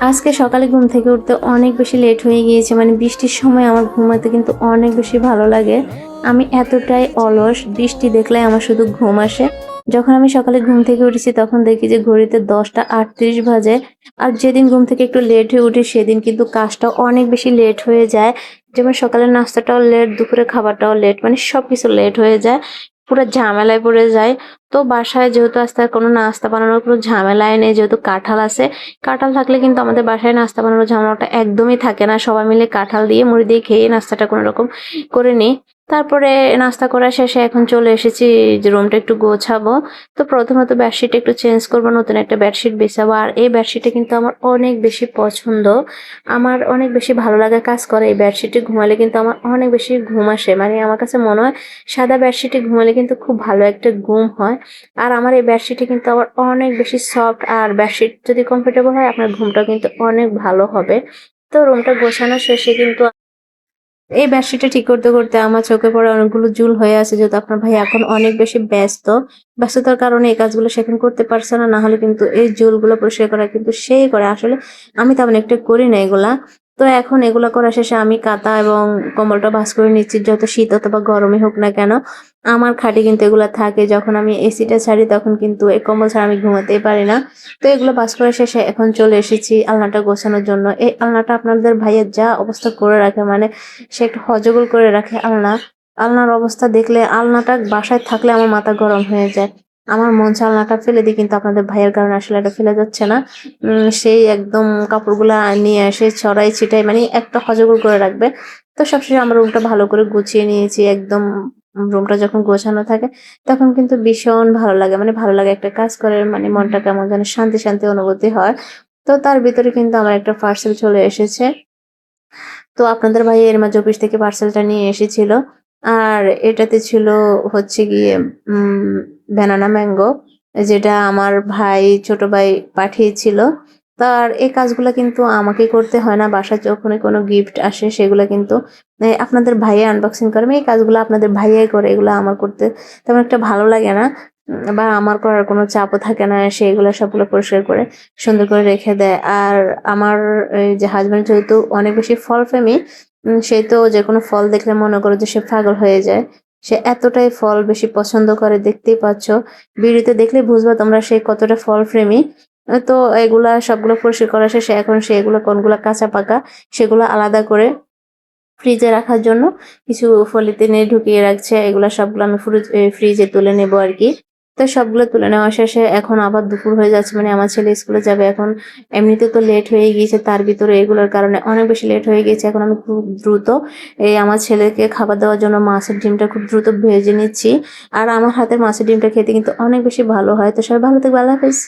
আজকে সকালে ঘুম থেকে উঠতে অনেক বেশি লেট হয়ে গিয়েছে। মানে বৃষ্টির সময় আমার ঘুমাতে কিন্তু অনেক বেশি ভালো লাগে। আমি এতটাই অলস, বৃষ্টি দেখলে আমার শুধু ঘুম আসে। যখন আমি সকালে ঘুম থেকে উঠেছি তখন দেখি যে ঘড়িতে 10টা 38 বাজে। আর যেদিন ঘুম থেকে একটু লেট হয়ে উঠি সেদিন কিন্তু কাজটাও অনেক বেশি লেট হয়ে যায়। যেমন সকালের নাস্তাটাও লেট, দুপুরে খাবারটাও লেট, মানে সবকিছু লেট হয়ে যায়। পুরা ঝামেলায় পড়ে যায়। তো বাসায় যেহেতু আজকে আর কোনো নাস্তা বানানোর কোনো ঝামেলাই নেই, যেহেতু কাঁঠাল আছে। কাঁঠাল থাকলে কিন্তু আমাদের বাসায় নাস্তা বানানোর ঝামেলাটা একদমই থাকে না। সবাই মিলে কাঁঠাল দিয়ে মুড়ি দিয়ে খেয়ে নাস্তাটা কোনরকম করে নিই। তারপরে নাস্তা করা শেষে এখন চলে এসেছি যে রুমটা একটু গোছাবো। তো প্রথমত বেডশিট একটু চেঞ্জ করবো, নতুন একটা বেডশিট বিছাবো। আর এই বেডশিটটা কিন্তু আমার অনেক বেশি পছন্দ। আমার অনেক বেশি ভালো লাগা কাজ করে। এই বেডশিটে ঘুমালে কিন্তু আমার অনেক বেশি ঘুম আসে। মানে আমার কাছে মনে হয় সাদা বেডশিটে ঘুমালে কিন্তু খুব ভালো একটা ঘুম হয়। আর আমার এই বেডশিটে কিন্তু আবার অনেক বেশি সফট, আর বেডশিট যদি কমফোর্টেবল হয় আপনার ঘুমটাও কিন্তু অনেক ভালো হবে। তো রুমটা গোছানো শেষে কিন্তু এই বেডশিটটা ঠিক করতে করতে আমার চোখে পড়ে অনেকগুলো জুল হয়ে আছে, যেহেতু আপনার ভাই এখন অনেক বেশি ব্যস্ততার কারণে এই কাজগুলো সে এখন করতে পারছে না। না হলে কিন্তু এই জুলগুলো পরিষ্কার করা কিন্তু সেই করে। আসলে আমি তেমন একটা করি না এগুলা। তো এখন এগুলা করা শেষে আমি কাঁথা এবং কম্বলটা ভাঁজ করে নিচ্ছি। যত শীত অথবা গরমই হোক না কেন, আমার খাটে কিন্তু এগুলা থাকে। যখন আমি এসিটা ছাড়ি তখন কিন্তু এই কম্বল ছাড়া আমি ঘুমাতেই পারি না। তো এগুলো ভাঁজ করা শেষে এখন চলে এসেছি আলনাটা গোছানোর জন্য। এই আলনাটা আপনাদের ভাইয়ের যা অবস্থা করে রাখে, মানে সে একটু হজবল করে রাখে আলনা। আলনার অবস্থা দেখলে, আলনাটা বাসায় থাকলে আমার মাথা গরম হয়ে যায়। আমার মন চায় আলনাটা ফেলে দিই, কিন্তু আপনাদের ভাইয়ের কারণে আসলে এটা ফেলে যাচ্ছে না। সেই একদম কাপড়গুলা নিয়ে এসে ছড়াই ছিটাই, মানে একটা হজবল করে রাখবে। তো সবশেষে আমার রুমটা ভালো করে গুছিয়ে নিয়েছি একদম। রুমটা যখন গোছানো থাকে তখন কিন্তু ভীষণ ভালো লাগে, মানে ভালো লাগে একটা কাজ করে, মানে মনটা কেমন যেন শান্তি শান্তি অনুভূতি হয়। তো তার ভিতরে কিন্তু আমার একটা পার্সেল চলে এসেছে। তো আপনাদের ভাই এর মাঝে অফিস থেকে পার্সেলটা নিয়ে এসেছিল। আর এটাতে ছিল হচ্ছে গিয়ে ব্যানানা ম্যাঙ্গো, যেটা আমার ভাই ছোট ভাই পাঠিয়েছিল। তার এই কাজগুলো কিন্তু আমাকে করতে হয় না। বাসায় যখনই কোনো গিফট আসে সেগুলো কিন্তু আপনাদের ভাইয়া আনবক্সিং করে। এই কাজগুলো আপনাদের ভাইয়াই করে, এগুলো আমার করতে তেমন একটা ভালো লাগে না। বা আমার করার কোনো চাপও থাকে না। সে এগুলো সবগুলো পরিষ্কার করে সুন্দর করে রেখে দেয়। আর আমার এই যে হাজবেন্ড যেহেতু অনেক বেশি ফল প্রেমী, সে তো যেকোনো ফল দেখলে মনে করো যে সে পাগল হয়ে যায়। সে এতটাই ফল বেশি পছন্দ করে, দেখতেই পাচ্ছ। ভিডিওতে দেখলে বুঝবা তোমরা সে কতটা ফল প্রেমী। তো এগুলা সবগুলো পরিষ্কার করা শেষে এখন সে এগুলো কোনগুলা কাঁচা পাকা সেগুলো আলাদা করে ফ্রিজে রাখার জন্য কিছু পলিথিনে ঢুকিয়ে রাখছে। এগুলা সবগুলো আমি ফ্রিজে তুলে নেবো আর কি। তো সবগুলো তুলে নেওয়া শেষে এখন আবার দুপুর হয়ে যাচ্ছে, মানে আমার ছেলে স্কুলে যাবে এখন। এমনিতে তো লেট হয়ে গিয়েছে, তার ভিতরে এগুলোর কারণে অনেক বেশি লেট হয়ে গেছে। এখন আমি খুব দ্রুত এই আমার ছেলেকে খাবার দেওয়ার জন্য মাছের ডিমটা খুব দ্রুত ভেজে নিচ্ছি। আর আমার হাতের মাছের ডিমটা খেতে কিন্তু অনেক বেশি ভালো হয়। তো সবাই ভালো থাকবে, আল্লাহ হাফেজ।